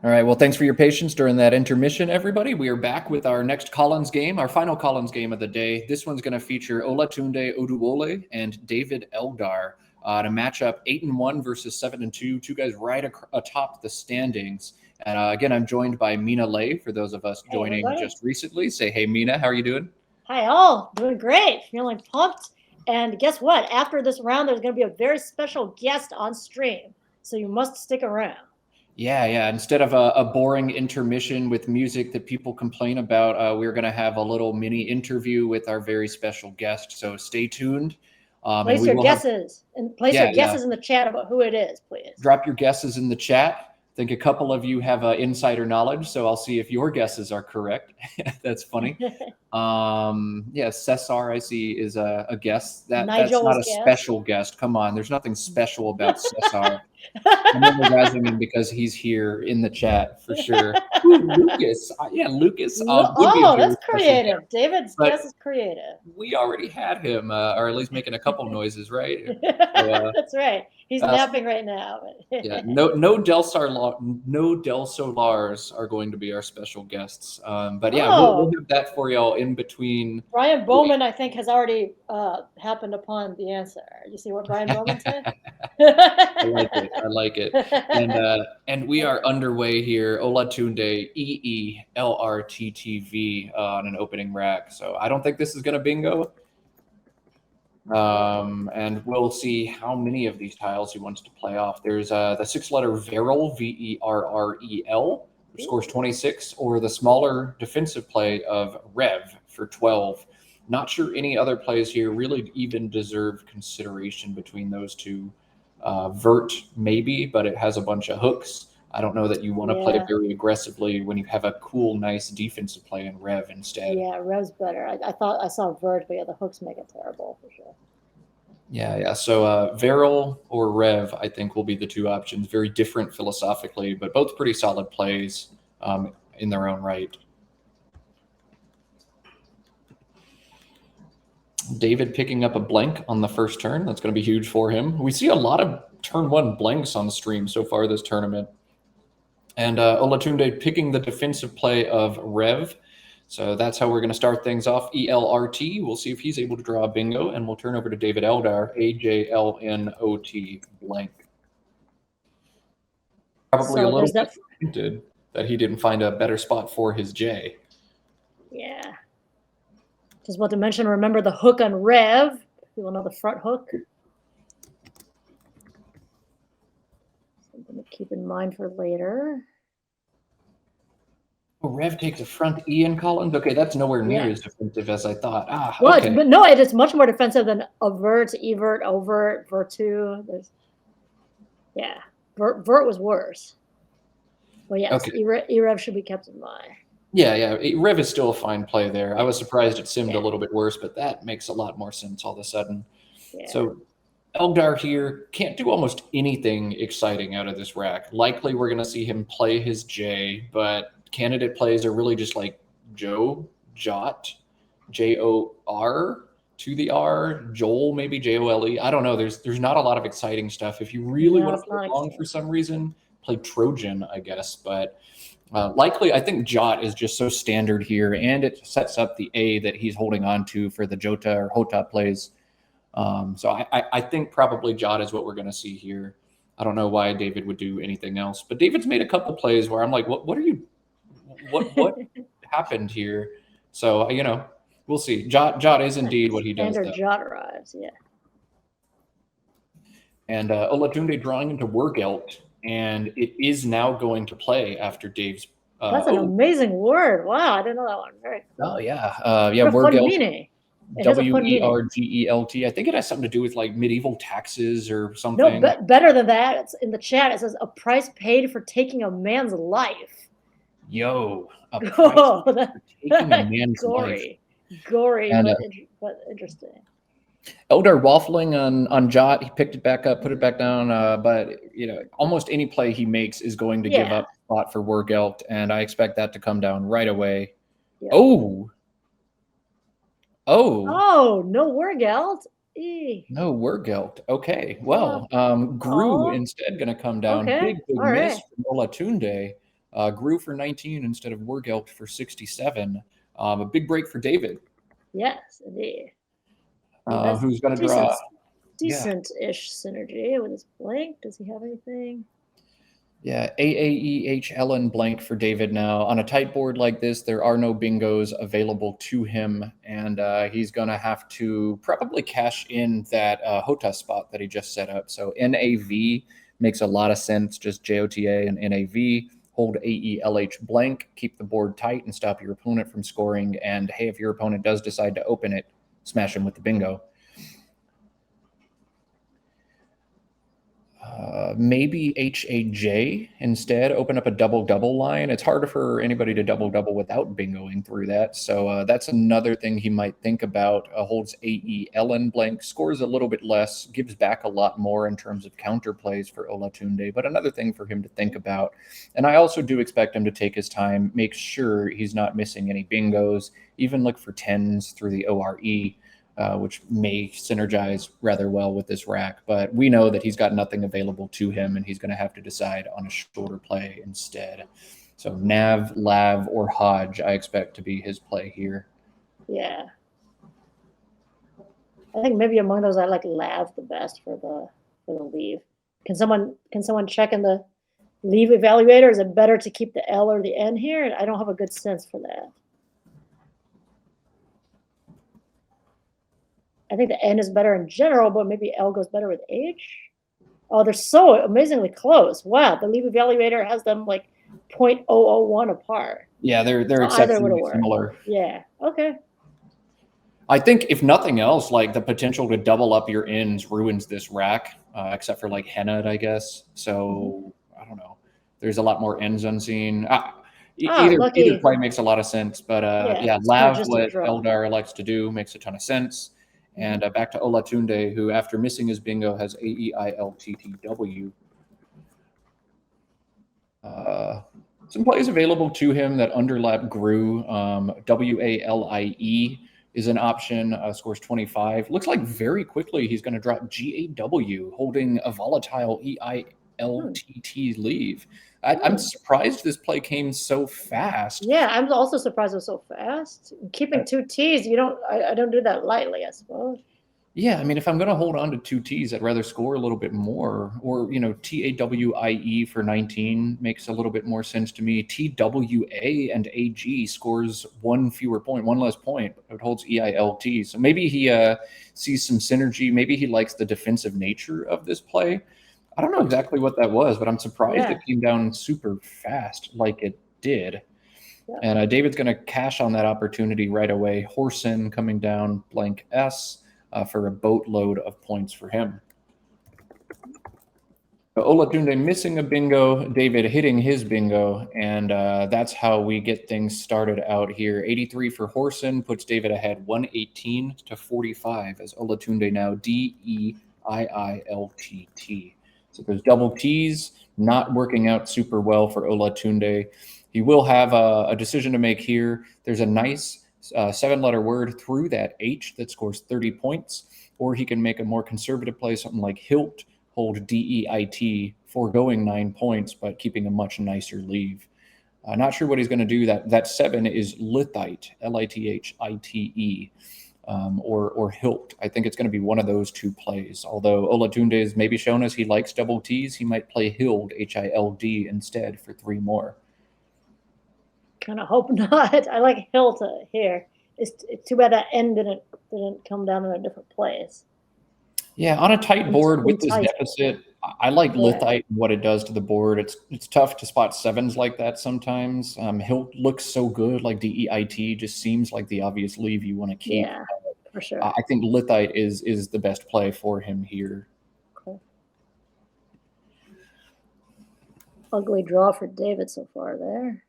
All right. Well, thanks for your patience during that intermission, everybody. We are back with our next Collins game, our final Collins game of the day. This one's going to feature Olatunde Oduwole and David Eldar to match up 8-1 versus 7-2. Two guys right atop the standings. And again, I'm joined by Mina Lay. For those of us Hey, joining everybody. just recently, say, hey, Mina, how are you doing? Hi, all. Doing great. Feeling pumped. And guess what? After this round, there's going to be a very special guest on stream. So you must stick around. Yeah. Instead of a boring intermission with music that people complain about, we're going to have a little mini interview with our very special guest. So stay tuned. And Place we your will have, guesses and place your yeah, guesses in the chat about who it is, please. drop your guesses in the chat. I think a couple of you have insider knowledge, so I'll see if your guesses are correct. That's funny. Yeah, Cesar, I see, is a guest. That's not Nigel's a guess. special guest. Come on, there's nothing special about Cesar. I'm only razzing him because he's here in the chat for sure. Ooh, Lucas, yeah, Lucas would be a Oh, very that's special guest, creative. David's but guess is creative. we already had him, or at least making a couple noises, right? So, That's right. He's uh, napping right now. yeah, no Del Solars are going to be our special guests. But yeah, we'll Oh, have that for y'all in between. Brian Bowman, I think, has already happened upon the answer. You see what Brian Bowman said? I like it. And we are underway here. Olatunde EELRTTV on an opening rack. So I don't think this is gonna bingo. And we'll see how many of these tiles he wants to play off. There's the 6-letter Verrel, Verrel, scores 26, or the smaller defensive play of Rev for 12. Not sure any other plays here really even deserve consideration between those two. Vert, maybe, but it has a bunch of hooks. I don't know that you want to play Yeah. very aggressively when you have a cool, nice defensive play in Rev instead. Yeah, Rev's better. I thought I saw Vert, but yeah, the hooks make it terrible for sure. Yeah. So Veril or Rev, I think, will be the two options. Very different philosophically, but both pretty solid plays in their own right. David picking up a blank on the first turn. That's going to be huge for him. We see a lot of turn one blanks on the stream so far this tournament. And Olatunde picking the defensive play of Rev. So that's how we're going to start things off. ELRT. We'll see if he's able to draw a bingo, and we'll turn over to David Eldar. AJLNOT blank. Probably So a little there's disappointed that he didn't find a better spot for his J. Yeah. Just want to mention, remember the hook on Rev. You will know the front hook. Something to keep in mind for later. Oh, Rev takes a front E in Collins. Okay, that's nowhere near as defensive as I thought. Well, Okay. but no, it is much more defensive than avert, evert, overt, Vert2. Yeah, Vert was worse. But yes, okay. Erev should be kept in mind. Yeah. Rev is still a fine play there. I was surprised it simmed a little bit worse, but that makes a lot more sense all of a sudden. Yeah. So Eldar here can't do almost anything exciting out of this rack. Likely we're going to see him play his J, but candidate plays are really just like Joe, Jot, Jor to the R, Joel, maybe Jole. I don't know. There's not a lot of exciting stuff. If you really want to play long for some reason, play Trojan, I guess. But likely, I think Jot is just so standard here, and it sets up the A that he's holding on to for the Jota or Hota plays. So I think probably Jot is what we're going to see here. I don't know why David would do anything else, but David's made a couple plays where I'm like, what are you? What happened here? So we'll see. Jot is indeed what he does. Standard Jot arrives, yeah. And Olatunde drawing into Wergelt, and it is now going to play after Dave's. That's an amazing word. Wow, I didn't know that one. Very cool. Oh yeah, Wergelt. Wergelt. I think it has something to do with like medieval taxes or something. No, better than that. It's in the chat. It says a price paid for taking a man's life. Yo, a price for taking a man's gory. life. Gory, and, but interesting. Eldar waffling on Jot. He picked it back up, put it back down. But almost any play he makes is going to give up spot for Wergelt, and I expect that to come down right away. Yeah. Oh, no Wergelt. No Wergelt. Okay, well, Gru instead going to come down. Okay. Big miss from Olatunde. grew for 19 instead of Wergelpt for 67. A big break for David. Yes, indeed. Who's going to draw? Decent-ish synergy with his blank. Does he have anything? Yeah, AAEHLN blank for David now. On a tight board like this, there are no bingos available to him, and he's going to have to probably cash in that HOTA spot that he just set up. So NAV makes a lot of sense, just JOTA and NAV. Hold AELH blank, keep the board tight, and stop your opponent from scoring. And hey, if your opponent does decide to open it, smash him with the bingo. Maybe HAJ instead, open up a double-double line. It's harder for anybody to double-double without bingoing through that. So that's another thing he might think about. Holds AELN blank, scores a little bit less, gives back a lot more in terms of counterplays for Olatunde, but another thing for him to think about. And I also do expect him to take his time, make sure he's not missing any bingos, even look for 10s through the ORE. Which may synergize rather well with this rack. But we know that he's got nothing available to him, and he's going to have to decide on a shorter play instead. So Nav, Lav, or Hodge, I expect to be his play here. Yeah. I think maybe among those, I like Lav the best for the leave. Can someone check in the leave evaluator? Is it better to keep the L or the N here? I don't have a good sense for that. I think the N is better in general, but maybe L goes better with H. Oh, they're so amazingly close. Wow, the leave evaluator has them like 0.001 apart. Yeah, they're exceptionally similar. Yeah, okay. I think if nothing else, like the potential to double up your ends ruins this rack, except for like Henna, I guess. So I don't know. There's a lot more ends unseen. Either play makes a lot of sense, but yeah, Lav, what Eldar likes to do, makes a ton of sense. And back to Olatunde, who, after missing his bingo, has AEILTTW. Some plays available to him that underlap grew. WALIE is an option, scores 25. Looks like very quickly he's going to drop GAW, holding a volatile EILTT leave. I'm surprised this play came so fast. Yeah, I'm also surprised it was so fast. Keeping 2 T's, I don't do that lightly, I suppose. Yeah, I mean, if I'm going to hold on to 2 T's, I'd rather score a little bit more. Or, TAWIE for 19 makes a little bit more sense to me. TWA and AG scores one less point, but it holds EILT. So maybe he sees some synergy. Maybe he likes the defensive nature of this play. I don't know exactly what that was, but I'm surprised it came down super fast like it did. Yeah. And David's going to cash on that opportunity right away. Horsen coming down blank S for a boatload of points for him. Olatunde missing a bingo, David hitting his bingo, and that's how we get things started out here. 83 for Horsen puts David ahead 118 to 45 as Olatunde now DEIILTT. So those double T's not working out super well for Olatunde. He will have a decision to make here. There's a nice 7-letter word through that H that scores 30 points, or he can make a more conservative play, something like Hilt, hold DEIT, foregoing 9 points, but keeping a much nicer leave. Not sure what he's going to do. That 7 is Lithite, LITHITE. Or Hilt. I think it's going to be one of those 2 plays. Although Olatunde has maybe shown us he likes double T's, he might play Hild, HILD, instead for 3 more. Kind of hope not. I like Hilt here. It's too bad that N didn't come down in a different place. Yeah, on a tight board with this deficit, I like Lithite and what it does to the board. It's tough to spot 7s like that sometimes. Hilt looks so good, like DEIT just seems like the obvious leave you want to keep. Yeah, for sure. I think Lithite is the best play for him here. Cool. Ugly draw for David so far there.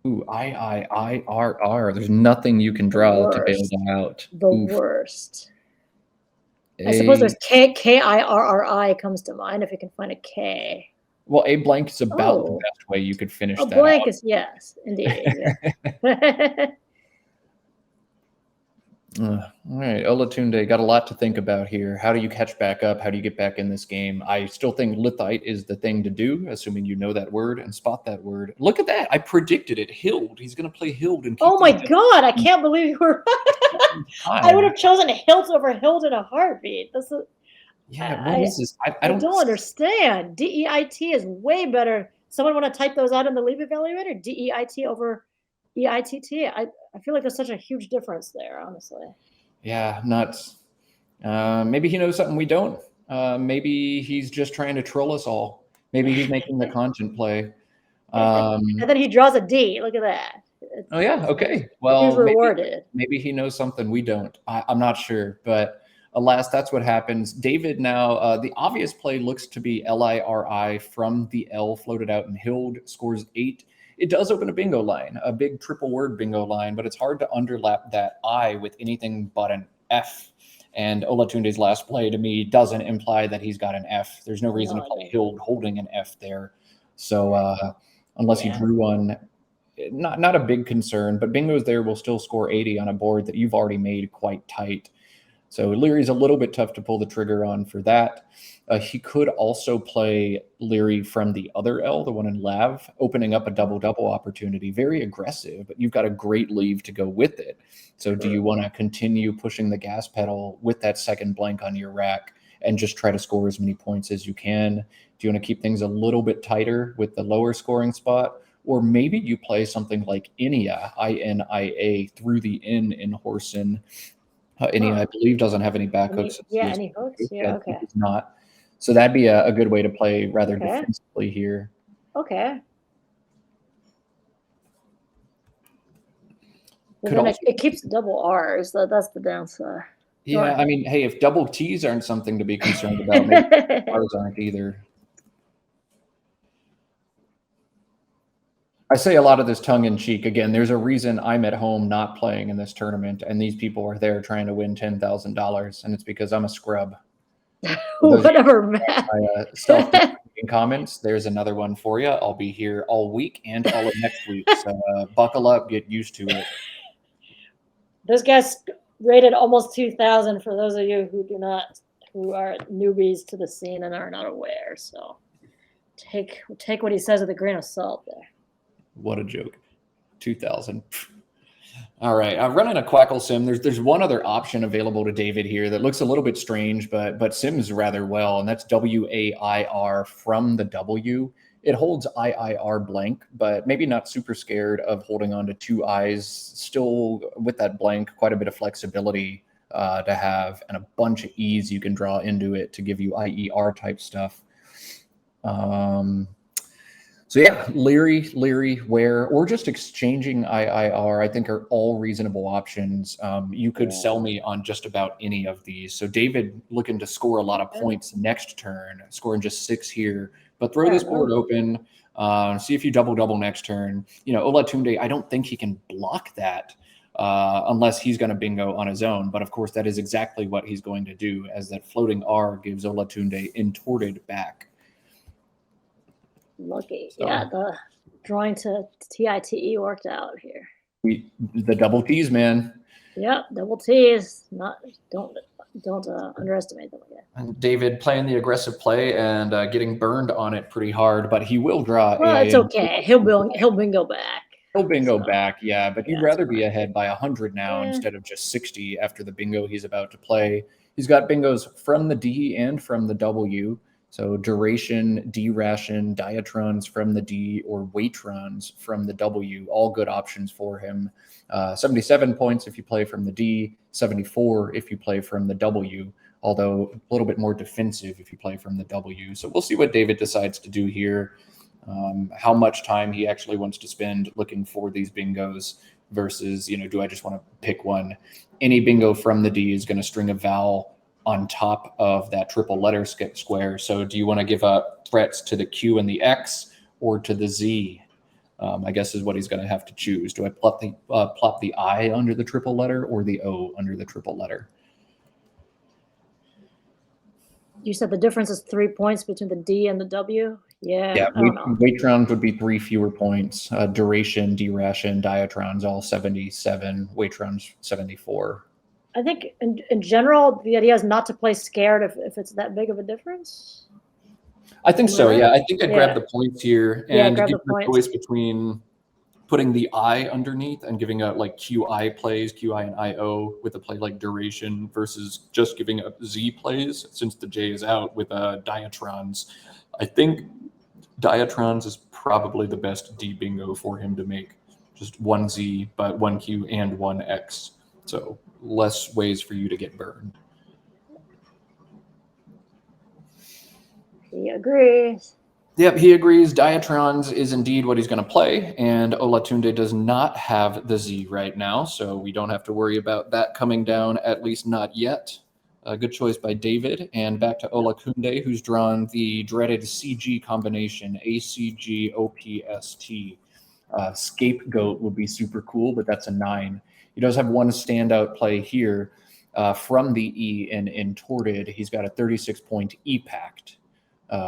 Ooh, IIIRR. There's nothing you can draw to bail them out. The worst. I suppose there's KIRRI comes to mind if you can find a K. Well, a blank is about the best way you could finish that. A blank is, yes, indeed. Yeah. All right, Olatunde, got a lot to think about here. How do you catch back up? How do you get back in this game? I still think Lithite is the thing to do, assuming you know that word and spot that word. Look at that. I predicted it. Hild. He's going to play Hild. And oh my God, I can't believe you were I would have chosen Hild over Hild in a heartbeat. This is, yeah, what is this? I don't understand. DEIT is way better. Someone want to type those out in the leave evaluator? DEIT over EITT. I feel like there's such a huge difference there, honestly. Yeah, nuts. Maybe he knows something we don't. Maybe he's just trying to troll us all. Maybe he's making the content play. And then he draws a D. Look at that. Oh yeah, okay. Well, he's rewarded. Maybe he knows something we don't. I'm not sure, but alas, that's what happens. David now, the obvious play looks to be LIRI from the L floated out, and Hild scores 8. It does open a bingo line, a big triple word bingo line, but it's hard to underlap that I with anything but an F. And Olatunde's last play to me doesn't imply that he's got an F. There's no reason to play Hild holding an F there. So unless he drew one, not a big concern, but bingos there will still score 80 on a board that you've already made quite tight. So Leary's a little bit tough to pull the trigger on for that. He could also play Leary from the other L, the one in Lav, opening up a double-double opportunity. Very aggressive, but you've got a great leave to go with it. So do you want to continue pushing the gas pedal with that second blank on your rack and just try to score as many points as you can? Do you want to keep things a little bit tighter with the lower scoring spot? Or maybe you play something like Inia, I-N-I-A, through the N in Horsen. Inia, I believe, doesn't have any back hooks. Any hooks? Yeah, okay. It's not. So that'd be a good way to play rather defensively here. Okay. It keeps double R's. That's the downside. Yeah, I mean, hey, if double T's aren't something to be concerned about, maybe R's aren't either. I say a lot of this tongue-in-cheek. Again, there's a reason I'm at home not playing in this tournament, and these people are there trying to win $10,000, and it's because I'm a scrub. Whatever, man. Self-deprecating comments. There's another one for you. I'll be here all week and all of next week, so buckle up, get used to it. This guy's rated almost 2,000 for those of you who are newbies to the scene and are not aware. So take what he says with a grain of salt there. What a joke. 2,000. All right. I'm running a Quackle sim. There's one other option available to David here that looks a little bit strange, but sims rather well, and that's WAIR from the W. It holds IIR blank, but maybe not super scared of holding on to 2 I's. Still with that blank, quite a bit of flexibility to have, and a bunch of E's you can draw into it to give you IER type stuff. So yeah, Leary, where, or just exchanging IIR, I think are all reasonable options. You could sell me on just about any of these. So David looking to score a lot of points next turn, scoring just 6 here, but throw this board open, see if you double next turn. You know, Olatunde, I don't think he can block that unless he's going to bingo on his own. But of course, that is exactly what he's going to do, as that floating R gives Olatunde entorted back. Lucky. So, yeah, the drawing to TITE worked out here. The double T's, man. Yep, double T's. Don't underestimate them again. And David playing the aggressive play and getting burned on it pretty hard, but he will draw. Well, it's okay. He'll bingo back. He'll bingo back, yeah. But he'd rather be ahead by 100 now instead of just 60 after the bingo he's about to play. He's got bingos from the D and from the W. So duration, D-ration, diatrons from the D, or weightrons from the W, all good options for him. 77 points if you play from the D, 74 if you play from the W, although a little bit more defensive if you play from the W. So we'll see what David decides to do here, how much time he actually wants to spend looking for these bingos versus, you know, do I just want to pick one? Any bingo from the D is going to string a vowel on top of that triple letter square. So do you want to give up threats to the Q and the X or to the Z? I guess is what he's going to have to choose. Do I plop the I under the triple letter or the O under the triple letter? You said the difference is 3 points between the D and the W? Yeah. Yeah, weightrons would be 3 fewer points. Duration, D-ration, diatrons, all 77. Weightrons, 74. I think in general, the idea is not to play scared if it's that big of a difference. I think so. Yeah, I think I'd grab Yeah. the points here Yeah, and grab give the you a points. choice between putting the I underneath and giving out like QI plays, QI and IO with a play like duration versus just giving up Z plays since the J is out with Diatrons. I think Diatrons is probably the best D bingo for him to make. Just one Z, but one Q and one X. So less ways for you to get burned. He agrees. Yep, he agrees. Diatrons is indeed what he's going to play, and Olatunde does not have the Z right now, so we don't have to worry about that coming down, at least not yet. A good choice by David, and back to Olatunde, who's drawn the dreaded CG combination, ACG OPST. Scapegoat would be super cool, but that's a 9. He does have one standout play here from the E in Entorted. He's got a 36-point E-Pact.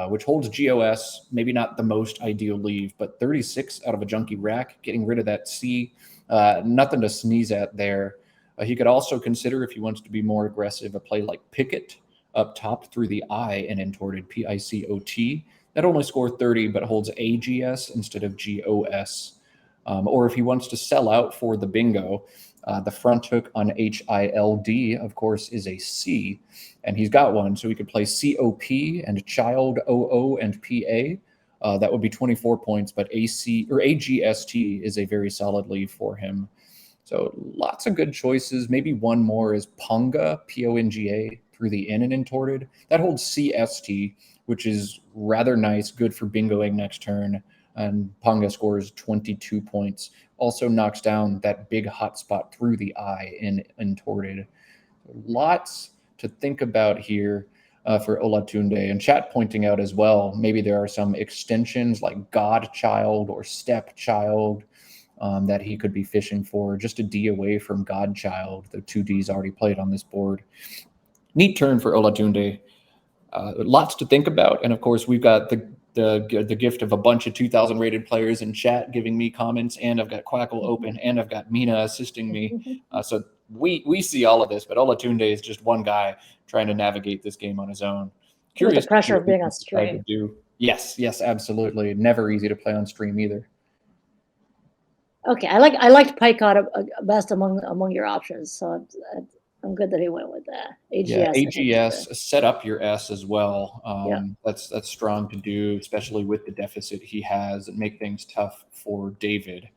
Which holds GOS, maybe not the most ideal leave, but 36 out of a junky rack, getting rid of that C. Nothing to sneeze at there. He could also consider, if he wants to be more aggressive, a play like Picket up top through the I and Entorted, PICOT. That only scores 30, but holds AGS instead of GOS. Or if he wants to sell out for the bingo, the front hook on HILD, of course, is a C, and he's got one, so he could play COP and Child OO and PA. That would be 24 points, but AC or AGST is a very solid leave for him. So lots of good choices. Maybe one more is Ponga, PONGA, through the N and Entorted. That holds CST, which is rather nice, good for bingoing next turn. And Ponga scores 22 points. Also knocks down that big hotspot through the I in Entorted. Lots to think about here for Olatunde. And chat pointing out as well, maybe there are some extensions like Godchild or Stepchild that he could be fishing for, just a D away from Godchild. The 2 Ds already played on this board. Neat turn for Olatunde. Lots to think about. And of course, we've got the gift of a bunch of 2,000 rated players in chat giving me comments, and I've got Quackle open, and I've got Mina assisting me. So we see all of this, but Olatunde is just one guy trying to navigate this game on his own. Curious with the pressure of being on stream. Yes, absolutely. Never easy to play on stream either. Okay, I liked Picot best among your options, so I'm good that he went with that. AGS. Yeah, AGS, set up your S as well. Yeah. That's strong to do, especially with the deficit he has, and make things tough for David.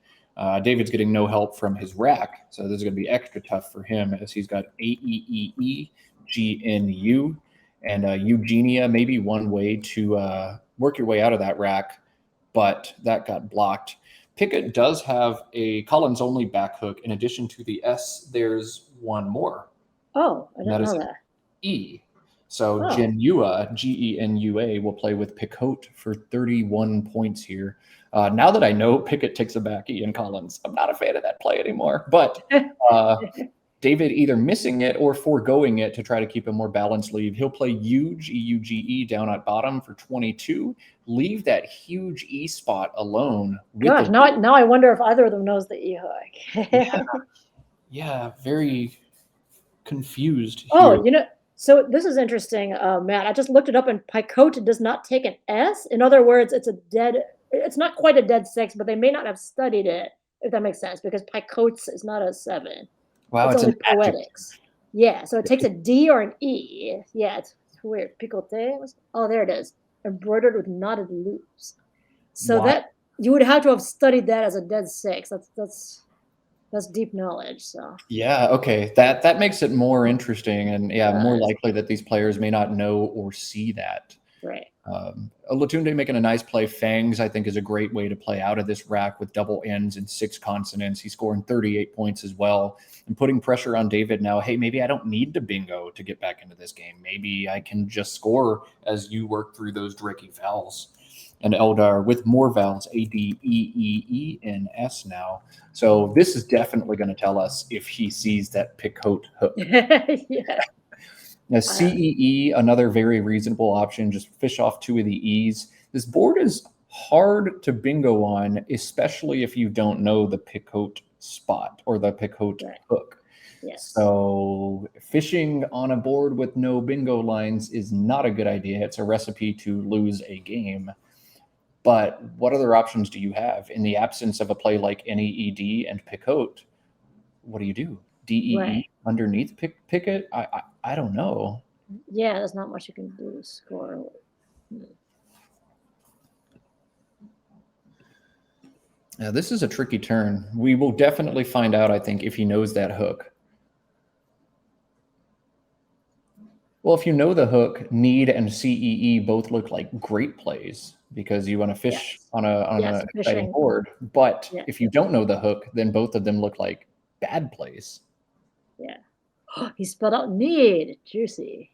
David's getting no help from his rack, so this is going to be extra tough for him as he's got AEEE, GNU, and Eugenia. Maybe one way to work your way out of that rack, but that got blocked. Pickett does have a Collins only back hook. In addition to the S, there's one more. Oh, I didn't know that. E. So Genua, Genua, will play with Picote for 31 points here. Now that I know Pickett takes a back E in Collins, I'm not a fan of that play anymore. But David either missing it or foregoing it to try to keep a more balanced leave. He'll play huge EUGE down at bottom for 22. Leave that huge E spot alone. Gosh, now I wonder if either of them knows the E hook. Yeah, very confused here. Oh, so this is interesting, Matt. I just looked it up, and Picote does not take an S. In other words, it's not quite a dead 6, but they may not have studied it, if that makes sense, because Picote is not a 7. Wow, it's only poetics. Yeah, so it takes a D or an E. Yeah, it's weird. Picote. Oh, there it is. Embroidered with knotted loops. So that you would have to have studied that as a dead 6. That's deep knowledge. So yeah, okay, that makes it more interesting, and more likely that these players may not know or see that. Right. Olatunde making a nice play. Fangs, I think, is a great way to play out of this rack with double N's and 6 consonants. He's scoring 38 points as well, and putting pressure on David now. Hey, maybe I don't need to bingo to get back into this game. Maybe I can just score as you work through those tricky vowels. And Eldar with more vowels, A, D, E, E, E, N, S now. So this is definitely going to tell us if he sees that Picote hook. Yeah. Now, CEE, another very reasonable option. Just fish off 2 of the E's. This board is hard to bingo on, especially if you don't know the Picote spot or the Picote hook. Yes. So fishing on a board with no bingo lines is not a good idea. It's a recipe to lose a game. But what other options do you have in the absence of a play like NEED and Picote? What do you do? DEE Right. underneath Picket? I don't know. Yeah, there's not much you can do to score. Now, this is a tricky turn. We will definitely find out, I think, if he knows that hook. Well, if you know the hook, need and CEE both look like great plays because you want to fish on a exciting board. But if you don't know the hook, then both of them look like bad plays. Yeah. He spelled out need. Juicy.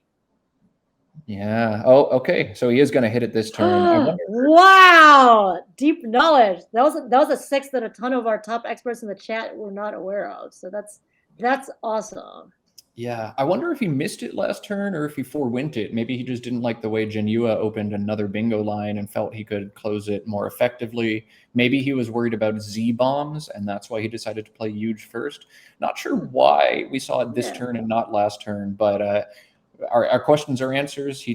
Yeah. Oh, okay. So he is going to hit it this turn. Wow. Deep knowledge. That was a 6 that a ton of our top experts in the chat were not aware of. So that's awesome. Yeah, I wonder if he missed it last turn or if he forewent it. Maybe he just didn't like the way Genua opened another bingo line and felt he could close it more effectively. Maybe he was worried about Z bombs, and that's why he decided to play huge first. Not sure why we saw it this turn and not last turn, but our questions are answers.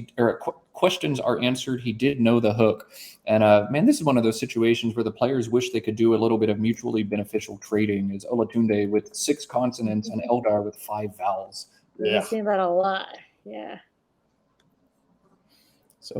Questions are answered. He did know the hook, and man, this is one of those situations where the players wish they could do a little bit of mutually beneficial trading. Is Olatunde with 6 consonants and Eldar with 5 vowels. Yeah, I've seen that a lot. Yeah. So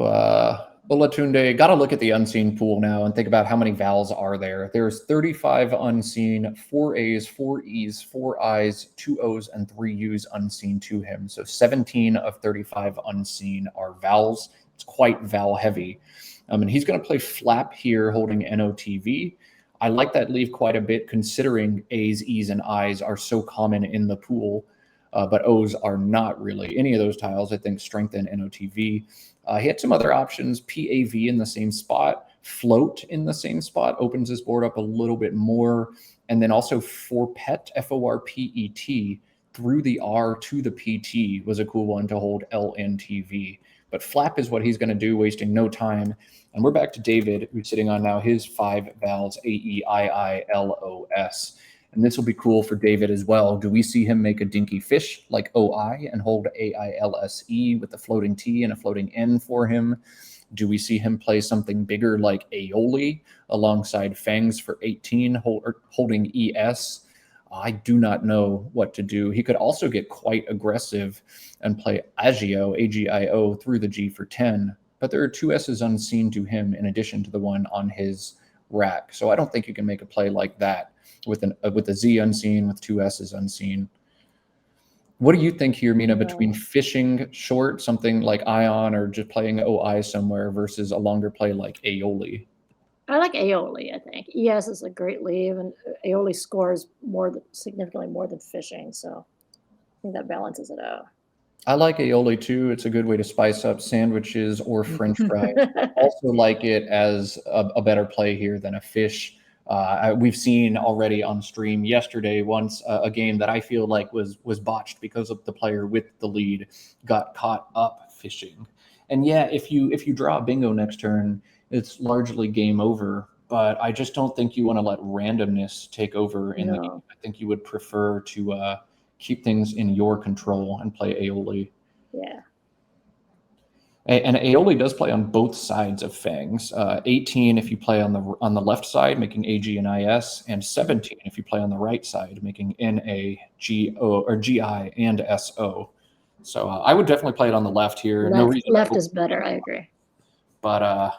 Olatunde, got to look at the unseen pool now and think about how many vowels are there. There's 35 unseen, 4 A's, 4 E's, 4 I's, 2 O's, and 3 U's unseen to him. So 17 of 35 unseen are vowels. It's quite vowel heavy. And he's going to play flap here holding NOTV. I like that leave quite a bit considering A's, E's, and I's are so common in the pool, but O's are not really. Any of those tiles, I think, strengthen NOTV. He had some other options, PAV in the same spot, float in the same spot, opens his board up a little bit more, and then also forpet, FORPET, through the R to the PT was a cool one to hold LNTV. But flap is what he's going to do, wasting no time. And we're back to David, who's sitting on now his 5 vowels, AEIILOS. And this will be cool for David as well. Do we see him make a dinky fish like OI and hold AILSE with a floating T and a floating N for him? Do we see him play something bigger like aioli alongside fangs for 18, holding ES? I do not know what to do. He could also get quite aggressive and play agio, AGIO, through the G for 10. But there are 2 S's unseen to him in addition to the one on his rack. So I don't think you can make a play like that with a Z unseen, with 2 S's unseen. What do you think here, Mina, between fishing short, something like Ion, or just playing OI somewhere versus a longer play like aioli? I like aioli, I think. ES is a great leave, and aioli scores significantly more than fishing, so I think that balances it out. I like aioli too. It's a good way to spice up sandwiches or French fries. I also like it as a better play here than a fish. We've seen already on stream yesterday once a game that I feel like was botched because of the player with the lead got caught up fishing. And yeah, if you draw a bingo next turn, it's largely game over. But I just don't think you want to let randomness take over in the game. I think you would prefer to keep things in your control and play aioli. Yeah. And aioli does play on both sides of fangs. 18 if you play on the left side, making AG and IS, and 17 if you play on the right side, making NAGO or GI and SO. So I would definitely play it on the left here. No reason. Left is better. I agree. But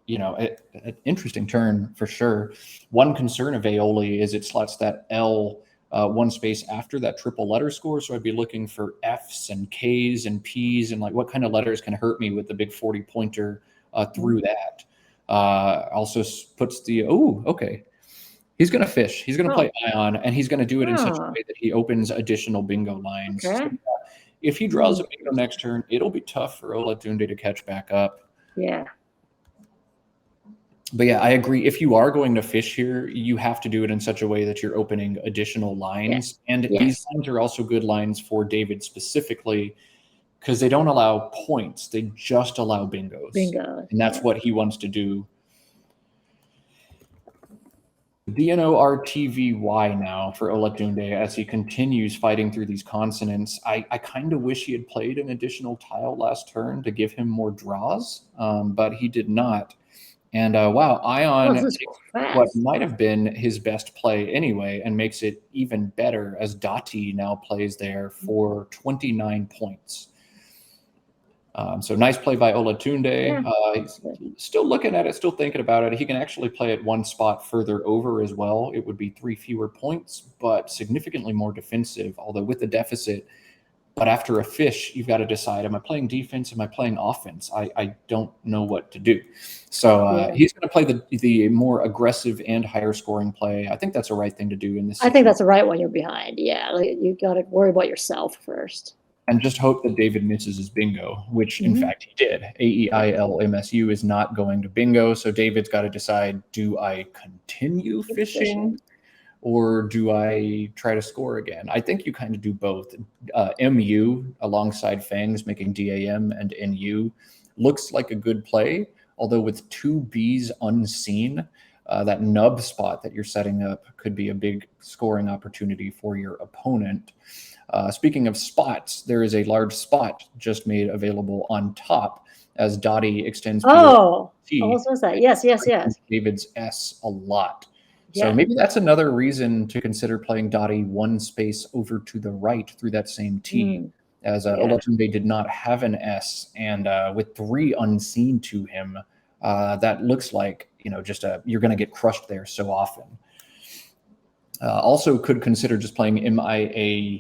an interesting turn for sure. One concern of aioli is it slots that L one space after that triple letter score. So I'd be looking for F's and K's and P's and like what kind of letters can hurt me with the big 40 pointer through that. Also puts the, okay. He's going to fish. He's going to play Ion, and he's going to do it in such a way that he opens additional bingo lines. Okay. So, if he draws a bingo next turn, it'll be tough for Olatunde to catch back up. Yeah. But yeah, I agree. If you are going to fish here, you have to do it in such a way that you're opening additional lines. Yeah. And these lines are also good lines for David specifically because they don't allow points. They just allow bingos. And that's what he wants to do. DNORTVY now for Olatunde as he continues fighting through these consonants. I kind of wish he had played an additional tile last turn to give him more draws, but he did not. And wow, Ion this is takes what fast. might have been his best play anyway and makes it even better as Dati now plays there for 29 points. So nice play by Olatunde. Yeah. Still looking at it, still thinking about it. He can actually play it one spot further over as well. It would be 3 fewer points, but significantly more defensive, although with the deficit. But after a fish, you've got to decide, am I playing defense? Am I playing offense? I don't know what to do. So he's going to play the more aggressive and higher scoring play. I think that's the right thing to do in this situation. I think that's the right one. You're behind. Yeah, you got to worry about yourself first. And just hope that David misses his bingo, which in fact he did. AEILMSU is not going to bingo. So David's got to decide, do I continue fishing or do I try to score again? I think you kind of do both. MU alongside Fangs making DAM and NU looks like a good play, although with 2 Bs unseen, that nub spot that you're setting up could be a big scoring opportunity for your opponent. Speaking of spots, there is a large spot just made available on top as Dottie extends. What was that? Yes. David's S a lot. So maybe that's another reason to consider playing Dottie one space over to the right through that same T, as Olatunde did not have an S, and with 3 unseen to him, that looks like just you're going to get crushed there so often. Also, could consider just playing MIAULS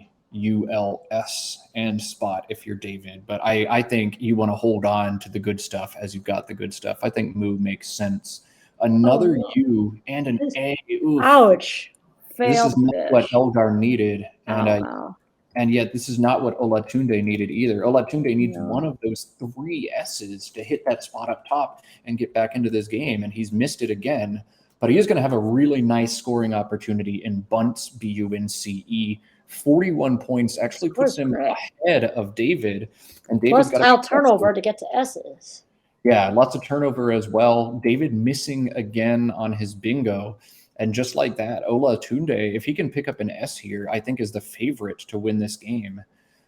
and spot if you're David, but I think you want to hold on to the good stuff as you've got the good stuff. I think Moo makes sense. Another U and an A. Oof. Ouch. This is not what Eldar needed. And yet this is not what Olatunde needed either. Olatunde needs one of those 3 S's to hit that spot up top and get back into this game, and he's missed it again. But he is going to have a really nice scoring opportunity in Bunts, BUNCE. 41 points actually puts him ahead of David. And David's got tile turnover to get to S's. Yeah, lots of turnover as well. David missing again on his bingo. And just like that, Olatunde, if he can pick up an S here, I think is the favorite to win this game.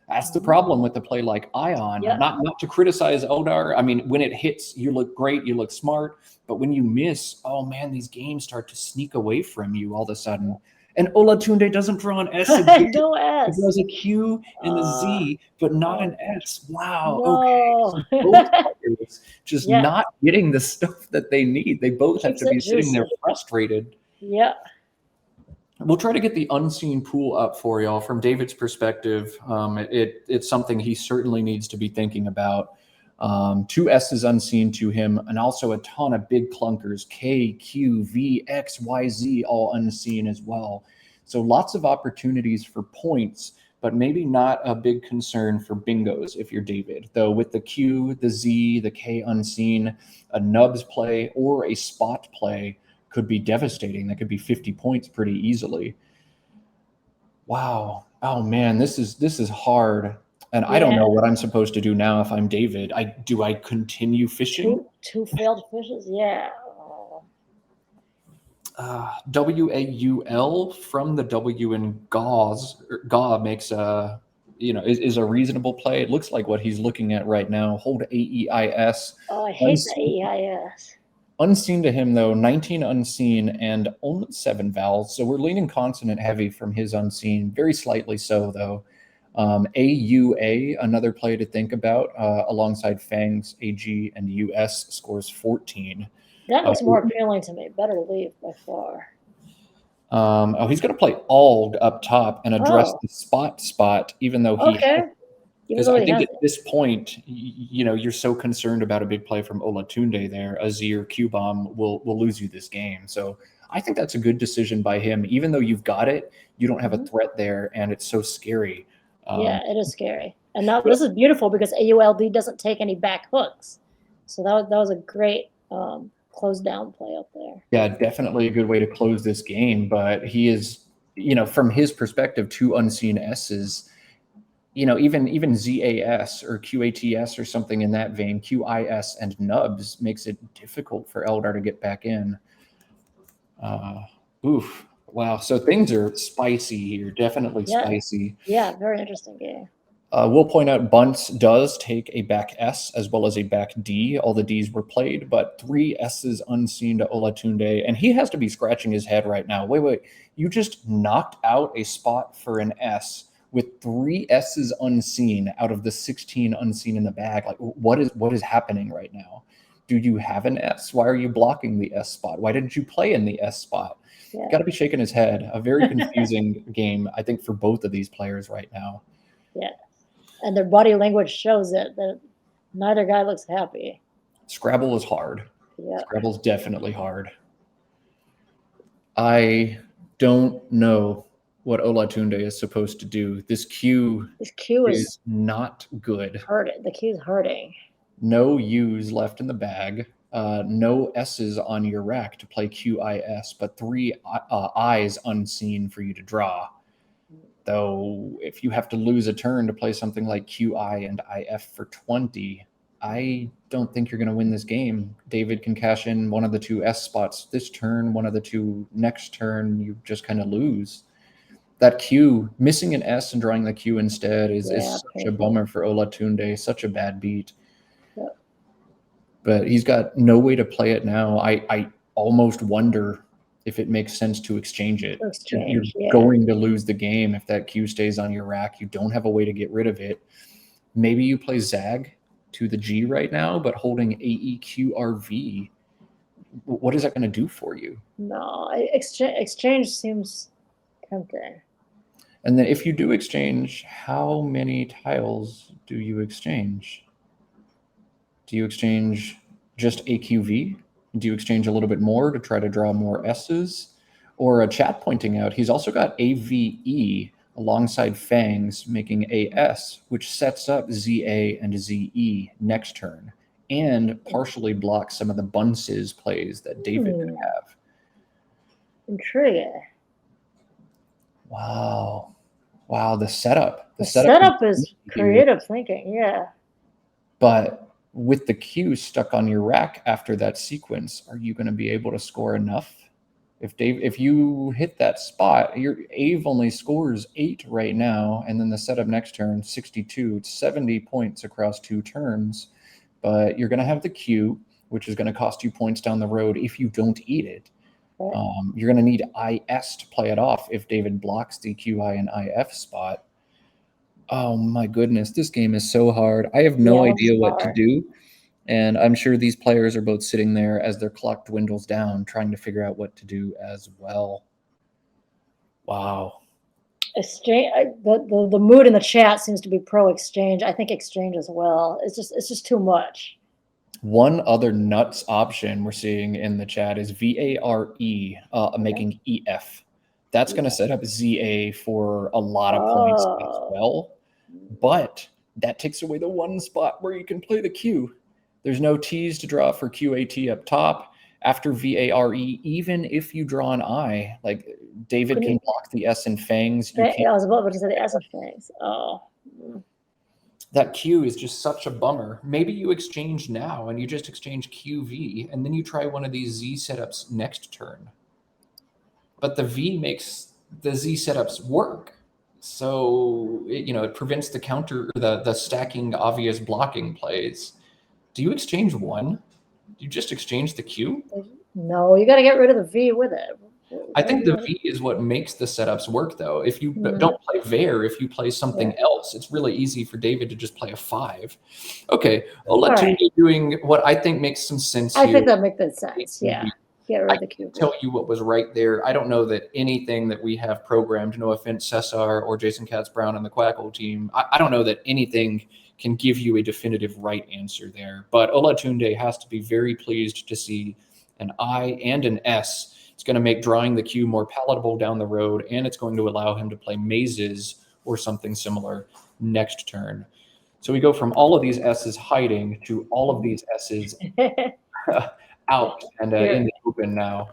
That's the problem with the play like Ion. Not to criticize Eldar. I mean, when it hits, you look great, you look smart. But when you miss, oh man, these games start to sneak away from you all of a sudden. And Olatunde doesn't draw an S again. No S. He draws a Q and a Z, but not an S. Wow. No. Okay. So both players just not getting the stuff that they need. They both have to be sitting there frustrated. Yeah. We'll try to get the unseen pool up for y'all from David's perspective. It's something he certainly needs to be thinking about. 2 S's unseen to him, and also a ton of big clunkers, K, Q, V, X, Y, Z, all unseen as well. So lots of opportunities for points, but maybe not a big concern for bingos if you're David. Though with the Q, the Z, the K unseen, a nubs play or a spot play could be devastating. That could be 50 points pretty easily. Wow. Oh man, this is hard. And I don't know what I'm supposed to do now if I'm David. Do I continue fishing? Two failed fishes, yeah. WAUL from the W in Gaw makes is a reasonable play. It looks like what he's looking at right now. Hold AEIS. Oh, I hate the AEIS. Unseen to him though, 19 unseen and only 7 vowels. So we're leaning consonant heavy from his unseen, very slightly so though. AUA, another play to think about, alongside Fangs, AG, and US scores 14. That looks more appealing to me. Better leave by far. He's going to play Ald up top and address the spot, even though he because I think at this point, you're so concerned about a big play from Olatunde there. A Z or Q bomb will lose you this game. So I think that's a good decision by him. Even though you've got it, you don't have a threat there, and it's so scary. It is scary. And now this is beautiful because AULD doesn't take any back hooks. So that was a great close down play up there. Yeah, definitely a good way to close this game. But he is, from his perspective, 2 unseen S's, even ZAS or QATS or something in that vein, QIS and nubs makes it difficult for Eldar to get back in. Oof. Wow. So things are spicy here. Definitely spicy. Yeah, very interesting game. We'll point out Bunts does take a back S as well as a back D. All the Ds were played, but 3 S's unseen to Olatunde, and he has to be scratching his head right now. Wait. You just knocked out a spot for an S with 3 S's unseen out of the 16 unseen in the bag. Like, what is happening right now? Do you have an S? Why are you blocking the S spot? Why didn't you play in the S spot? Yeah. Got to be shaking his head. A very confusing game, I think, for both of these players right now. Yeah. And their body language shows it that neither guy looks happy. Scrabble is hard. Yeah. Scrabble's definitely hard. I don't know what Olatunde is supposed to do. This queue is not good. The queue's hurting. No U's left in the bag. No S's on your rack to play QIS, but 3 I's unseen for you to draw. Though, if you have to lose a turn to play something like QI and IF for 20, I don't think you're going to win this game. David can cash in one of the 2 S spots this turn, one of the 2 next turn. You just kind of lose. That Q, missing an S and drawing the Q instead is such a bummer for Olatunde, such a bad beat. Yeah. But he's got no way to play it now. I almost wonder if it makes sense to exchange it. You're going to lose the game if that Q stays on your rack. You don't have a way to get rid of it. Maybe you play Zag to the G right now, but holding AEQRV. What is that going to do for you? No, exchange seems tempting. And then if you do exchange, how many tiles do you exchange? Do you exchange just AQV? Do you exchange a little bit more to try to draw more S's? Or a chat pointing out, he's also got AVE alongside Fangs, making AS, which sets up ZA and ZE next turn, and partially blocks some of the Bunces plays that David could have. Intriguing. Wow, the setup. The setup is creative thinking, yeah. But with the Q stuck on your rack after that sequence, are you going to be able to score enough? If you hit that spot, your Ave only scores 8 right now, and then the setup next turn 62. It's 70 points across 2 turns, but you're going to have the Q, which is going to cost you points down the road if you don't eat it. You're going to need IS to play it off if David blocks the QI and IF spot. Oh my goodness, this game is so hard. I have no idea what to do. And I'm sure these players are both sitting there as their clock dwindles down, trying to figure out what to do as well. Wow. Exchange. The mood in the chat seems to be pro exchange. I think exchange as well. It's just too much. One other nuts option we're seeing in the chat is VARE, making EF. That's going to set up ZA for a lot of points as well. But that takes away the one spot where you can play the Q. There's no T's to draw for QAT up top. After VARE, even if you draw an I, like David can block the S and Fangs. I was about to say the S and Fangs. Oh. That Q is just such a bummer. Maybe you exchange now and you just exchange QV, and then you try one of these Z setups next turn. But the V makes the Z setups work. So, it prevents the counter, the stacking obvious blocking plays. Do you exchange one? Do you just exchange the Q? No, you got to get rid of the V with it. I think the V is what makes the setups work, though. If you don't play VAR, if you play something else, it's really easy for David to just play a 5. Okay, Olatunde doing what I think makes some sense here. I think that makes sense, yeah. Get rid of the Q. Tell you what was right there. I don't know that anything that we have programmed, no offense, Cesar or Jason Katz-Brown and the Quackle team, I don't know that anything can give you a definitive right answer there. But Olatunde has to be very pleased to see an I and an S. It's going to make drawing the Q more palatable down the road, and it's going to allow him to play mazes or something similar next turn. So we go from all of these S's hiding to all of these S's out and in the open now.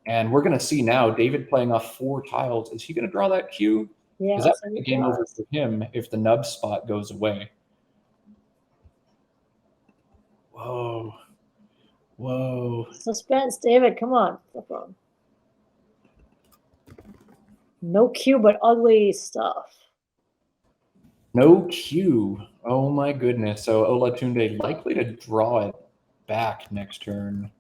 And we're going to see now David playing off 4 tiles. Is he going to draw that Q? Yeah. Is that the game over for him if the nub spot goes away? Whoa. Suspense, David, come on. No Q, but ugly stuff. No Q. Oh my goodness. So Olatunde likely to draw it back next turn.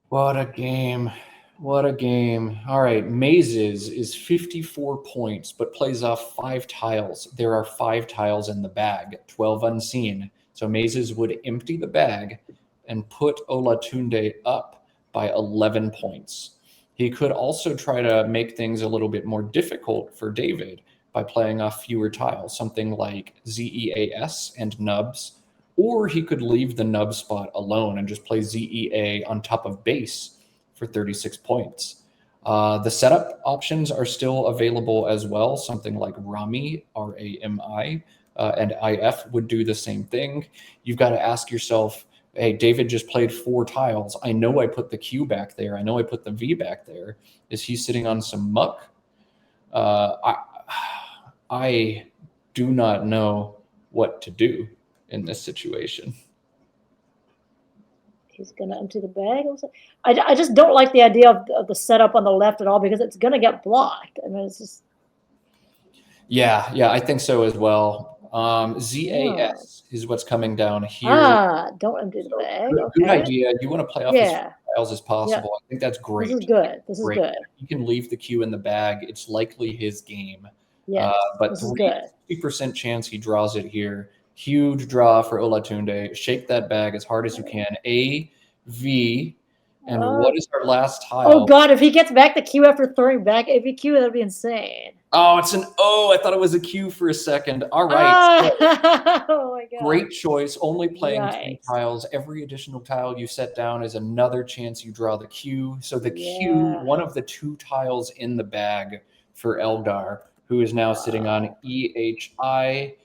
What a game. What a game. All right. Mazes is 54 points, but plays off 5 tiles. There are 5 tiles in the bag, 12 unseen. So Mazes would empty the bag and put Olatunde up by 11 points. He could also try to make things a little bit more difficult for David by playing off fewer tiles, something like ZEAS and Nubs, or he could leave the nub spot alone and just play ZEA on top of base for 36 points. The setup options are still available as well. Something like Rami, Rami, and IF would do the same thing. You've got to ask yourself, hey, David just played 4 tiles. I know I put the Q back there. I know I put the V back there. Is he sitting on some muck? I do not know what to do in this situation. He's going to empty the bag. I just don't like the idea of the setup on the left at all because it's going to get blocked. I mean, it's just. Yeah, I think so as well. ZAS is what's coming down here. Don't empty the bag. Good idea. You want to play off as few tiles as possible. I think that's great. This is good. This is good. You can leave the Q in the bag. It's likely his game. Yes, but this is good. 50% chance he draws it here. Huge draw for Olatunde. Shake that bag as hard as you can. A, V, and what is our last tile? Oh, God, if he gets back the Q after throwing back AVQ, that'd be insane. Oh, it's an O. I thought it was a Q for a second. All right. Oh, my God. Great choice. Only playing 2 tiles. Every additional tile you set down is another chance you draw the Q. So the Q, one of the 2 tiles in the bag for Eldar, who is now sitting on EHIKSXY.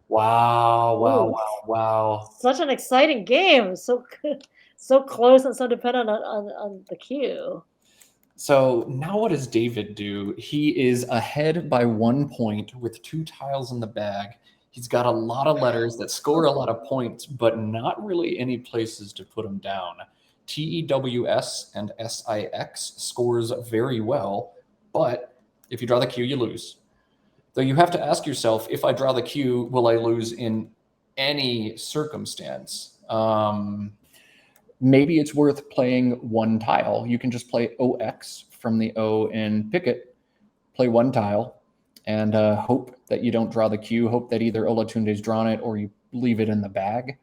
Wow. Such an exciting game. So close and so dependent on the Q. So now what does David do? He is ahead by 1 point with 2 tiles in the bag. He's got a lot of letters that score a lot of points, but not really any places to put them down. TEWS and SIX scores very well, but if you draw the Q, you lose. Though you have to ask yourself, if I draw the Q, will I lose in any circumstance? Maybe it's worth playing 1 tile. You can just play OX from the O and pick it, play 1 tile, and hope that you don't draw the Q, hope that either Olatunde's drawn it or you leave it in the bag.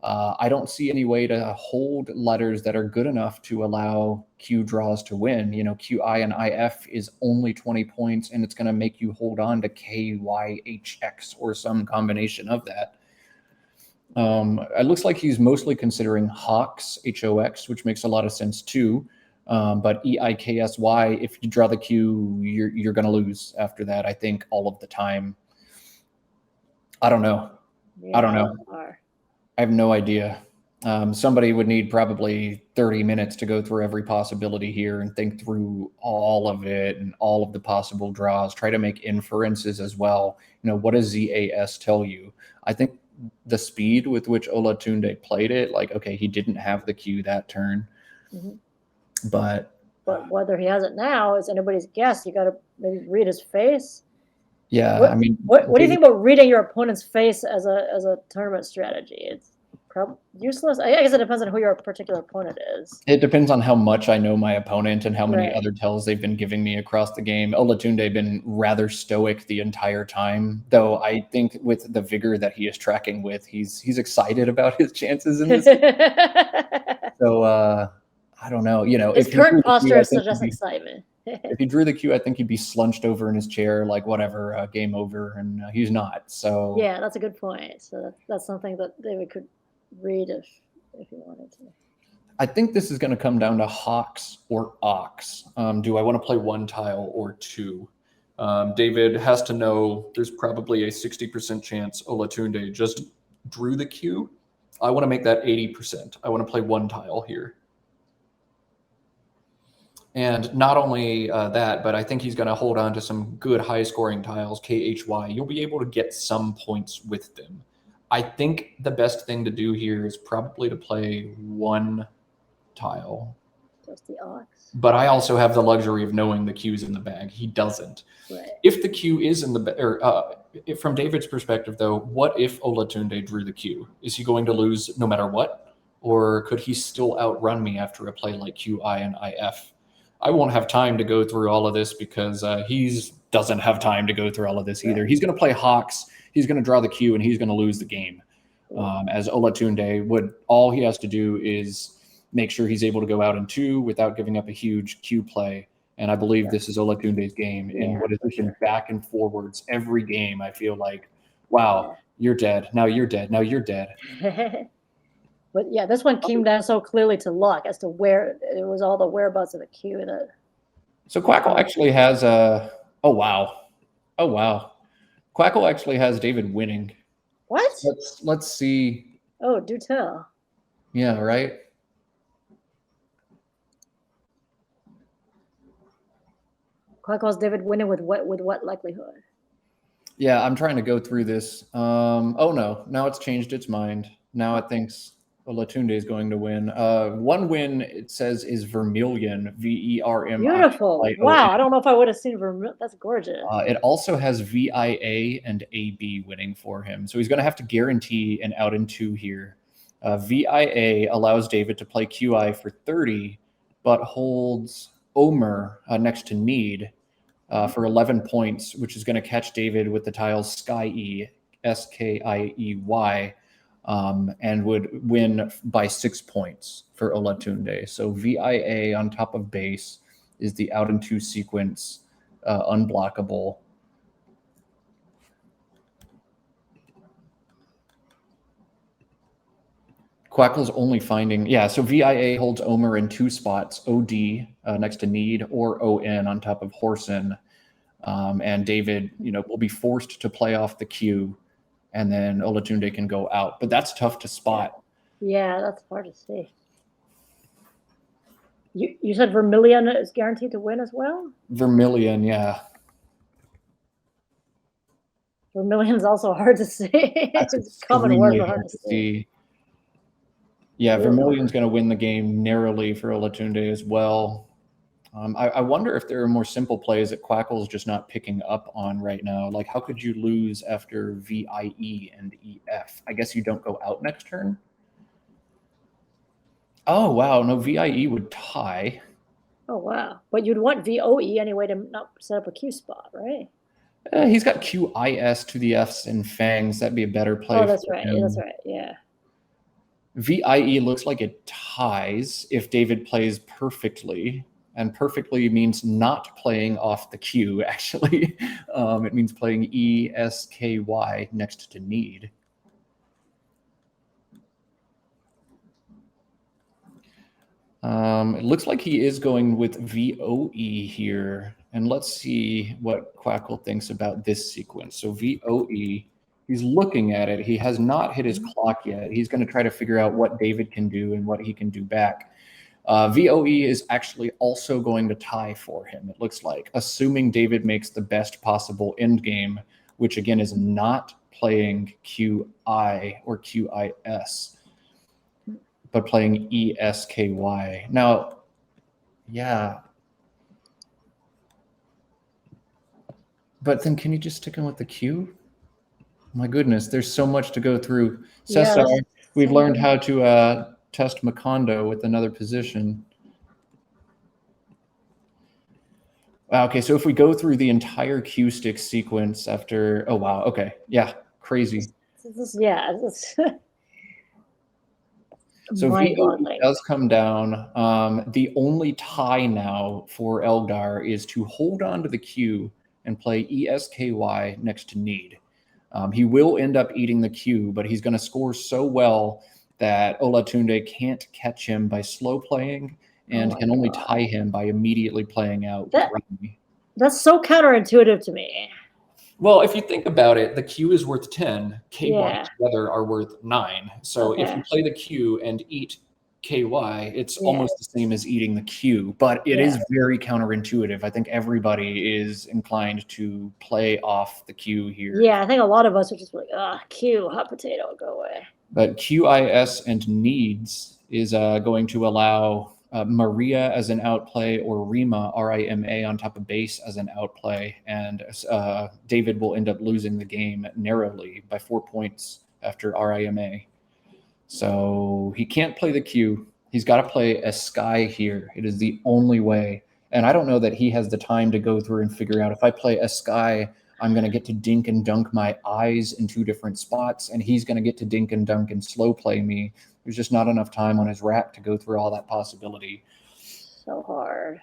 I don't see any way to hold letters that are good enough to allow Q draws to win. You know, QI and IF is only 20 points, and it's going to make you hold on to KYHX or some combination of that. It looks like he's mostly considering Hawks, HOX, which makes a lot of sense too. But EIKSY, if you draw the Q, you're going to lose after that, I think, all of the time. I don't know. I don't know. I have no idea. Somebody would need probably 30 minutes to go through every possibility here and think through all of it and all of the possible draws, try to make inferences as well. You know, what does ZAS tell you? I think the speed with which Olatunde played it, like, okay, he didn't have the Q that turn. But whether he has it now is anybody's guess. You got to maybe read his face. Yeah, I mean, what do you think about reading your opponent's face as a tournament strategy? It's probably useless. I guess it depends on who your particular opponent is. It depends on how much I know my opponent and how many other tells they've been giving me across the game. Olatunde been rather stoic the entire time, though I think with the vigor that he is tracking with, he's excited about his chances in this. So I don't know. You know, his current posture suggests excitement. If he drew the Q, I think he'd be slunched over in his chair, like whatever, game over, and he's not. So yeah, that's a good point. So that's something that David could read if he wanted to. I think this is going to come down to Hawks or Ox. Do I want to play 1 tile or 2? David has to know there's probably a 60% chance Olatunde just drew the Q. I want to make that 80%. I want to play 1 tile here. And not only that, but I think he's going to hold on to some good high-scoring tiles, KHY. You'll be able to get some points with them. I think the best thing to do here is probably to play 1 tile. course, the ox. But I also have the luxury of knowing the Q's in the bag. He doesn't. Right. If the Q is in the bag, or from David's perspective, though, what if Olatunde drew the Q? Is he going to lose no matter what? Or could he still outrun me after a play like QI and IF? I won't have time to go through all of this because he doesn't have time to go through all of this either. Right. He's going to play Hawks. He's going to draw the Q, and he's going to lose the game. As Olatunde would, all he has to do is make sure he's able to go out in 2 without giving up a huge Q play. And I believe this is Olatunde's game. And what is pushing back and forwards every game, I feel like, wow, you're dead. Now you're dead. Now you're dead. But yeah, this one came down so clearly to luck as to where it was all the whereabouts of the Q. So Quackle actually has a, oh, wow. Quackle actually has David winning. What? Let's see. Oh, do tell. Yeah, right? Quackle's David winning with what likelihood? Yeah, I'm trying to go through this. Oh no, now it's changed its mind. Now it thinks Olatunde is going to win. One win, it says, is Vermilion, VERM. Beautiful. Wow, I don't know if I would have seen Vermilion. That's gorgeous. It also has VIA and AB winning for him. So he's going to have to guarantee an out in 2 here. VIA allows David to play QI for 30, but holds Omer next to Need for 11 points, which is going to catch David with the tiles Sky E, SKIEY, and would win by 6 points for Olatunde. So VIA on top of base is the out in 2 sequence, unblockable. Quackle's only finding, so VIA holds Omer in 2 spots, OD next to Need, or ON on top of Horson. And David, will be forced to play off the Q, and then Olatunde can go out. But that's tough to spot. Yeah, that's hard to see. You said Vermilion is guaranteed to win as well? Vermilion, yeah. Vermilion's also hard to see. It's a common word, but hard to see. Yeah, Vermilion's going to win the game narrowly for Olatunde as well. I wonder if there are more simple plays that Quackle's just not picking up on right now. Like, how could you lose after VIE and EF? I guess you don't go out next turn. Oh, wow. No, VIE would tie. Oh, wow. But you'd want VOE anyway to not set up a Q spot, right? He's got QIS to the Fs and Fangs. That'd be a better play. Oh, that's right. That's right. Yeah. VIE looks like it ties if David plays perfectly. And perfectly means not playing off the Q, actually. It means playing ESKY next to Need. It looks like he is going with VOE here. And let's see what Quackle thinks about this sequence. So VOE, he's looking at it. He has not hit his clock yet. He's going to try to figure out what David can do and what he can do back. VOE is actually also going to tie for him, it looks like, assuming David makes the best possible end game, which again is not playing QI or QIS, but playing ESKY. Now, yeah. But then can you just stick him with the Q? My goodness, there's so much to go through. Cesar, we've learned how to test Macondo with another position. Okay, so if we go through the entire Q stick sequence after, oh wow, okay, yeah, crazy. So VO does come down. The only tie now for Eldar is to hold on to the Q and play ESKY next to Need. He will end up eating the Q, but he's going to score so well that Olatunde can't catch him by slow playing and can only tie him by immediately playing out. That's so counterintuitive to me. Well, if you think about it, the Q is worth 10. KY together are worth 9. So if you play the Q and eat KY, it's almost the same as eating the Q, but it is very counterintuitive. I think everybody is inclined to play off the Q here. Yeah, I think a lot of us are just like, Q, hot potato, go away. But QIS and Needs is going to allow Maria as an outplay or Rima, Rima, on top of base as an outplay, and David will end up losing the game narrowly by 4 points after Rima. So he can't play the Q. He's got to play a Sky here. It is the only way. And I don't know that he has the time to go through and figure out if I play a Sky, I'm going to get to dink and dunk my eyes in 2 different spots, and he's going to get to dink and dunk and slow play me. There's just not enough time on his rack to go through all that possibility. So hard.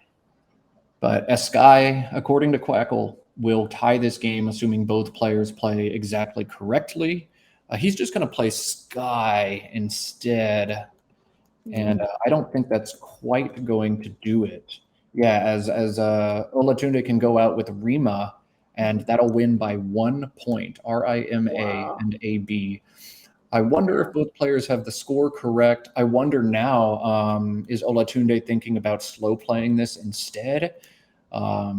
But Sky, according to Quackle, will tie this game, assuming both players play exactly correctly. He's just going to play Sky instead. And I don't think that's quite going to do it. Yeah, as Olatunde can go out with Rima, and that'll win by 1 point, Rima and AB. I wonder if both players have the score correct. I wonder now, is Olatunde thinking about slow playing this instead?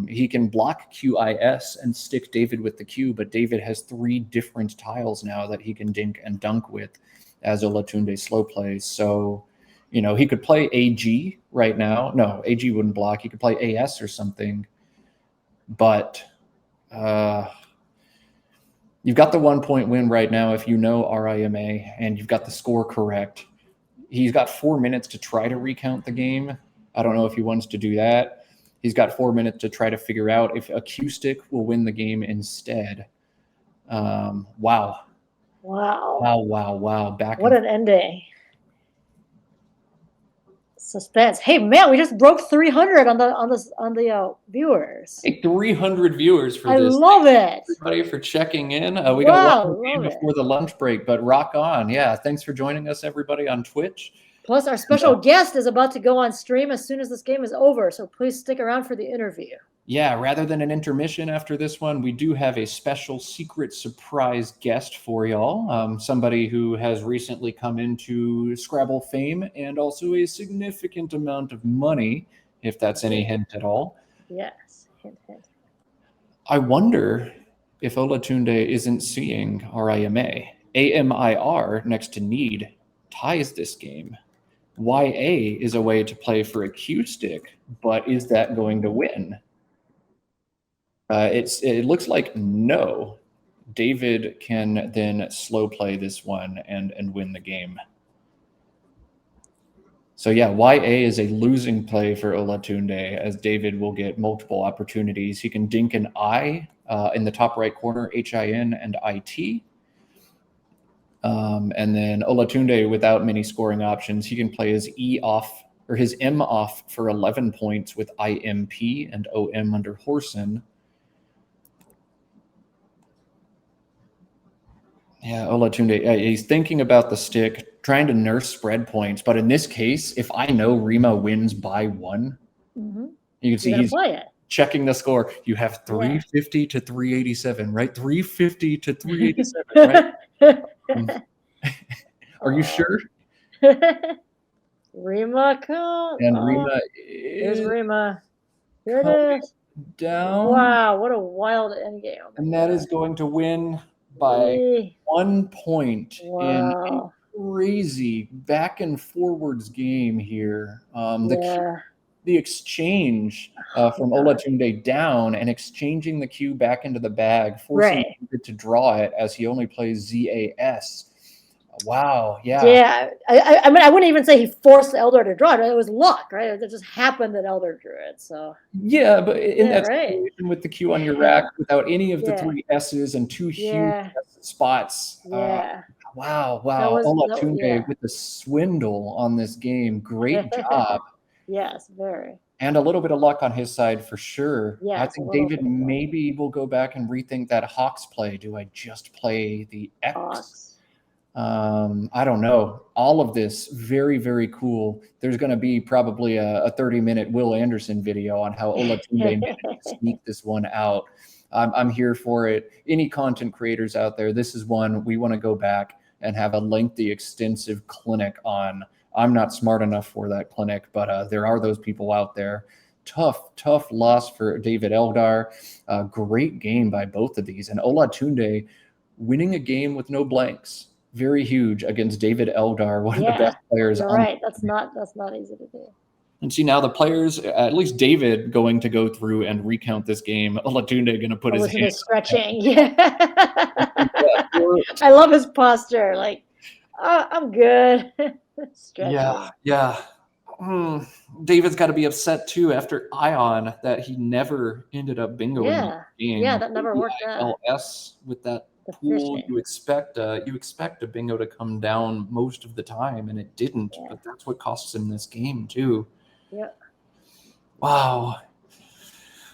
He can block QIS and stick David with the Q, but David has 3 different tiles now that he can dink and dunk with as Olatunde slow plays. So, you know, he could play AG right now. No, AG wouldn't block. He could play AS or something. But you've got the 1 point win right now if you know Rima and you've got the score correct. He's got 4 minutes to try to recount the game. I don't know if he wants to do that. He's got 4 minutes to try to figure out if a Q stick will win the game instead. Wow. What an ending. Suspense. Hey man, we just broke 300 on the viewers. Hey, 300 viewers for this. I love it. Everybody for checking in. We got one more game before the lunch break, but rock on. Yeah, thanks for joining us, everybody, on Twitch. Plus, our special guest is about to go on stream as soon as this game is over, so please stick around for the interview. Yeah, rather than an intermission after this one, we do have a special secret surprise guest for y'all. Somebody who has recently come into Scrabble fame and also a significant amount of money, if that's any hint at all. Yes, hint. I wonder if Olatunde isn't seeing Rima. AMIR next to need ties this game. YA is a way to play for a Q stick, but is that going to win? It looks like no. David can then slow play this one and win the game. So yeah, YA is a losing play for Olatunde, as David will get multiple opportunities. He can dink an I in the top right corner, HIN and IT. And then Olatunde, without many scoring options, he can play his E off or his M off for 11 points with IMP and OM under Horson. Yeah, Olatunde, he's thinking about the stick, trying to nurse spread points. But in this case, if I know Rima wins by 1, you can see he's checking the score. You have 350 to 387, right? 350 to 387, right? Are you sure? Rima come. And Rima here's Rima. Here it is. Down. Wow, what a wild endgame. And that is going to win by 1 point in a crazy back and forwards game here. The exchange from Olatunde down and exchanging the Q back into the bag, forcing David to draw it as he only plays ZAS. Wow, yeah. I mean, I wouldn't even say he forced Eldar to draw it. It was luck, right? It just happened that Eldar drew it. So yeah, but in that situation with the Q on your rack, without any of the 3 S's and 2 huge spots. Wow. Olatunde with the swindle on this game. Great job. Yes, very. And a little bit of luck on his side for sure. I think David maybe will go back and rethink that Hawks play. Do I just play the X? Hawks. I don't know. All of this very, very cool. There's going to be probably a 30-minute Will Anderson video on how Olatunde managed to sneak this one out. I'm here for it. Any content creators out there, this is one we want to go back and have a lengthy, extensive clinic on. I'm not smart enough for that clinic, but there are those people out there. Tough loss for David Eldar. Great game by both of these. And Olatunde winning a game with no blanks. Very huge against David Eldar, one of the best players. You're right. That's not easy to do. And see, now the players, at least David, going to go through and recount this game. Olatunde going to put his Listen hand to stretching. Yeah. up. I love his posture. Like, oh, I'm good. Stretching. Yeah. David's got to be upset too after Ion that he never ended up bingoing Yeah. the game. Yeah, that never worked out. LS with that The pool, fishing. you expect a bingo to come down most of the time, and it didn't. Yeah. But that's what costs him this game too. Yep. Wow.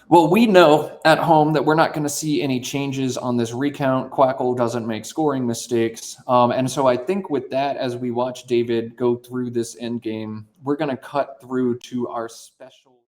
Well, we know at home that we're not going to see any changes on this recount. Quackle doesn't make scoring mistakes. And so I think with that, as we watch David go through this end game, we're going to cut through to our special